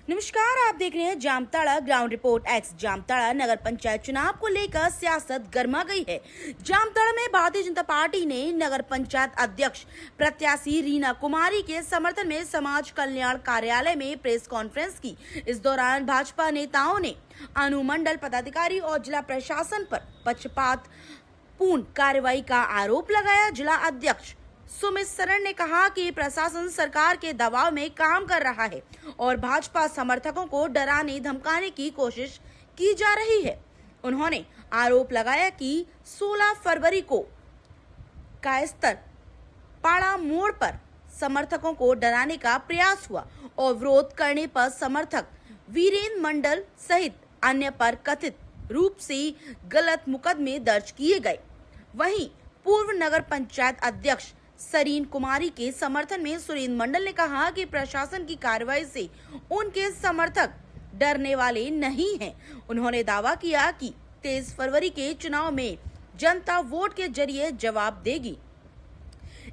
नमस्कार, आप देख रहे हैं Jamtara ground report X. Jamtara नगर पंचायत चुनाव को लेकर सियासत गर्मा गई है। जामताड़ा में भारतीय जनता पार्टी ने नगर पंचायत अध्यक्ष प्रत्याशी रीना कुमारी के समर्थन में समाज कल्याण कार्यालय में प्रेस कॉन्फ्रेंस की। इस दौरान भाजपा नेताओं ने अनुमंडल पदाधिकारी और जिला प्रशासन पर पक्षपात पूर्ण कार्रवाई का आरोप लगाया। जिला अध्यक्ष सुमित सरन ने कहा कि प्रशासन सरकार के दबाव में काम कर रहा है और भाजपा समर्थकों को डराने धमकाने की कोशिश की जा रही है। उन्होंने आरोप लगाया कि 16 फरवरी को कायस्तर पाड़ा मोड़ पर समर्थकों को डराने का प्रयास हुआ और विरोध करने पर समर्थक वीरेंद्र मंडल सहित अन्य पर कथित रूप से गलत मुकदमे दर्ज किए गए। वहीं पूर्व नगर पंचायत अध्यक्ष सरीन कुमारी के समर्थन में सुरेंद्र मंडल ने कहा कि प्रशासन की कार्रवाई से उनके समर्थक डरने वाले नहीं हैं। उन्होंने दावा किया कि 23 फरवरी के चुनाव में जनता वोट के जरिए जवाब देगी।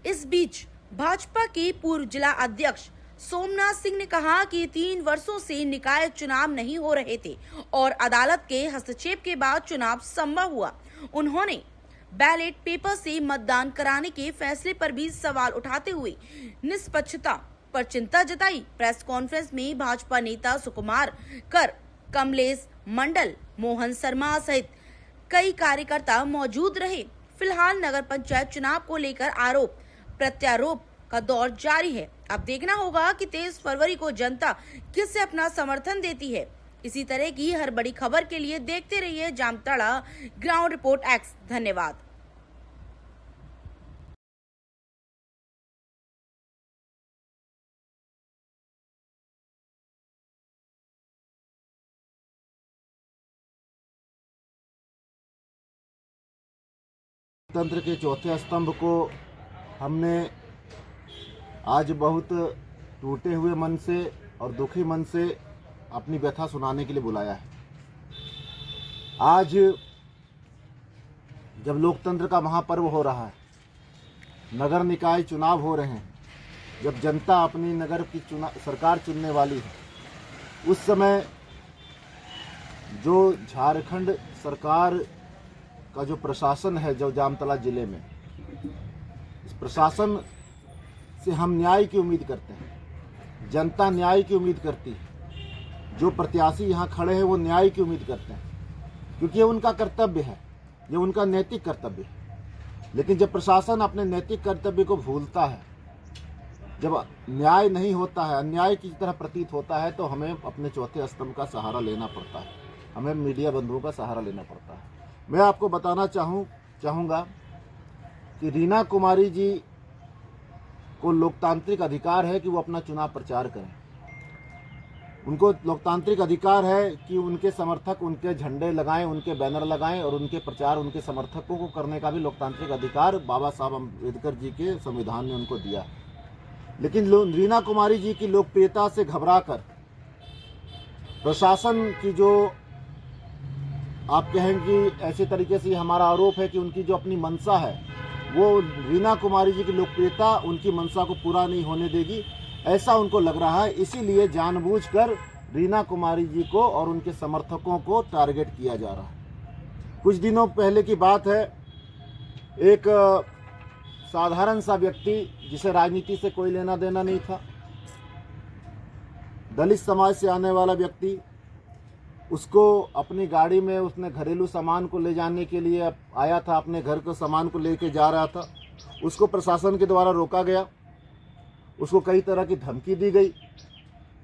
इस बीच भाजपा के पूर्व जिला अध्यक्ष सोमनाथ सिंह ने कहा कि 3 वर्षों से निकाय चुनाव नहीं हो रहे थे और अदालत के हस्तक्षेप के बाद चुनाव संभव हुआ। उन्होंने बैलेट पेपर से मतदान कराने के फैसले पर भी सवाल उठाते हुए निष्पक्षता पर चिंता जताई। प्रेस कॉन्फ्रेंस में भाजपा नेता सुकुमार कर, कमलेश मंडल, मोहन शर्मा सहित कई कार्यकर्ता मौजूद रहे। फिलहाल नगर पंचायत चुनाव को लेकर आरोप प्रत्यारोप का दौर जारी है। अब देखना होगा कि 23 फरवरी को जनता किससे अपना समर्थन देती है। इसी तरह की हर बड़ी खबर के लिए देखते रहिए जामताड़ा ग्राउंड रिपोर्ट एक्स। धन्यवाद। तंत्र के चौथे स्तंभ को हमने आज बहुत टूटे हुए मन से और दुखी मन से अपनी व्यथा सुनाने के लिए बुलाया है। आज जब लोकतंत्र का महापर्व हो रहा है, नगर निकाय चुनाव हो रहे हैं, जब जनता अपनी नगर की सरकार चुनने वाली है, उस समय जो झारखंड सरकार का जो प्रशासन है, जो जामताड़ा जिले में, इस प्रशासन से हम न्याय की उम्मीद करते हैं। जनता न्याय की उम्मीद करती है। जो प्रत्याशी यहाँ खड़े हैं वो न्याय की उम्मीद करते हैं, क्योंकि ये उनका कर्तव्य है, ये उनका नैतिक कर्तव्य है। लेकिन जब प्रशासन अपने नैतिक कर्तव्य को भूलता है, जब न्याय नहीं होता है, अन्याय की तरह प्रतीत होता है, तो हमें अपने चौथे स्तंभ का सहारा लेना पड़ता है, हमें मीडिया बंधुओं का सहारा लेना पड़ता है। मैं आपको बताना चाहूँगा कि रीना कुमारी जी को लोकतांत्रिक अधिकार है कि वो अपना चुनाव प्रचार करें। उनको लोकतांत्रिक अधिकार है कि उनके समर्थक उनके झंडे लगाएं, उनके बैनर लगाएं और उनके प्रचार उनके समर्थकों को करने का भी लोकतांत्रिक अधिकार बाबा साहब अम्बेडकर जी के संविधान ने उनको दिया। लेकिन रीना कुमारी जी की लोकप्रियता से घबराकर प्रशासन की जो आप कहेंगे ऐसे तरीके से हमारा आरोप है कि उनकी जो अपनी मंशा है, वो रीना कुमारी जी की लोकप्रियता उनकी मंशा को पूरा नहीं होने देगी, ऐसा उनको लग रहा है। इसीलिए जानबूझकर रीना कुमारी जी को और उनके समर्थकों को टारगेट किया जा रहा है। कुछ दिनों पहले की बात है, एक साधारण सा व्यक्ति जिसे राजनीति से कोई लेना देना नहीं था, दलित समाज से आने वाला व्यक्ति, उसको अपनी गाड़ी में उसने घरेलू सामान को ले जाने के लिए आया था, अपने घर के सामान को लेके जा रहा था। उसको प्रशासन के द्वारा रोका गया, उसको कई तरह की धमकी दी गई।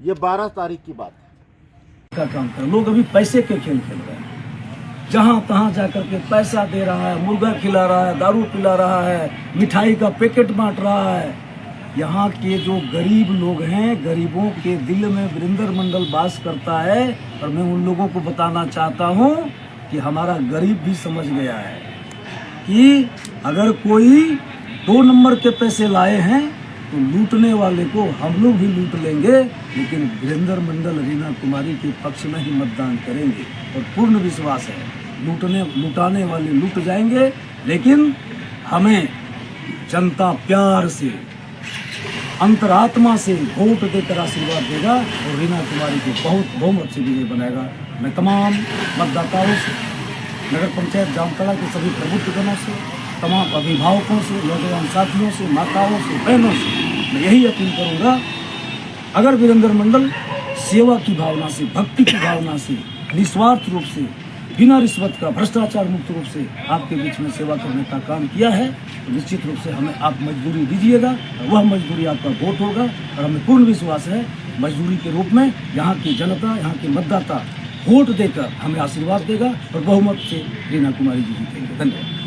ये 12 तारीख की बात है। का काम कर लोग अभी पैसे के खेल खेल रहे हैं, जहां तहां जाकर के पैसा दे रहा है, मुर्गा खिला रहा है, दारू पिला रहा है, मिठाई का पैकेट बांट रहा है। यहाँ के जो गरीब लोग हैं, गरीबों के दिल में वीरेंद्र मंडल वास करता है। और मैं उन लोगों को बताना चाहता हूँ कि हमारा गरीब भी समझ गया है कि अगर कोई 2 नंबर के पैसे लाए हैं तो लूटने वाले को हम लोग भी लूट लेंगे, लेकिन वीरेंद्र मंडल रीना कुमारी के पक्ष में ही मतदान करेंगे। और पूर्ण विश्वास है लुटाने वाले लूट जाएंगे, लेकिन हमें जनता प्यार से अंतरात्मा से वोट देकर आशीर्वाद देगा और रीना कुमारी को बहुत बहुमत से विजय बनाएगा। मैं तमाम मतदाताओं से, नगर पंचायत जामताड़ा के सभी प्रबुद्धजनों से, तमाम अभिभावकों से, नौजवान साथियों से, माताओं से, बहनों से मैं यही अपील करूँगा, अगर वीरेंद्र मंडल सेवा की भावना से, भक्ति की भावना से, निस्वार्थ रूप से, बिना रिश्वत का, भ्रष्टाचार मुक्त रूप से आपके बीच में सेवा करने का काम किया है, तो निश्चित रूप से हमें आप मजदूरी दीजिएगा। वह मजदूरी आपका वोट होगा और हमें पूर्ण विश्वास है मजदूरी के रूप में यहाँ की जनता, यहाँ के मतदाता वोट देकर हमें आशीर्वाद देगा और बहुमत से रीना कुमारी जी जीतेंगे। धन्यवाद।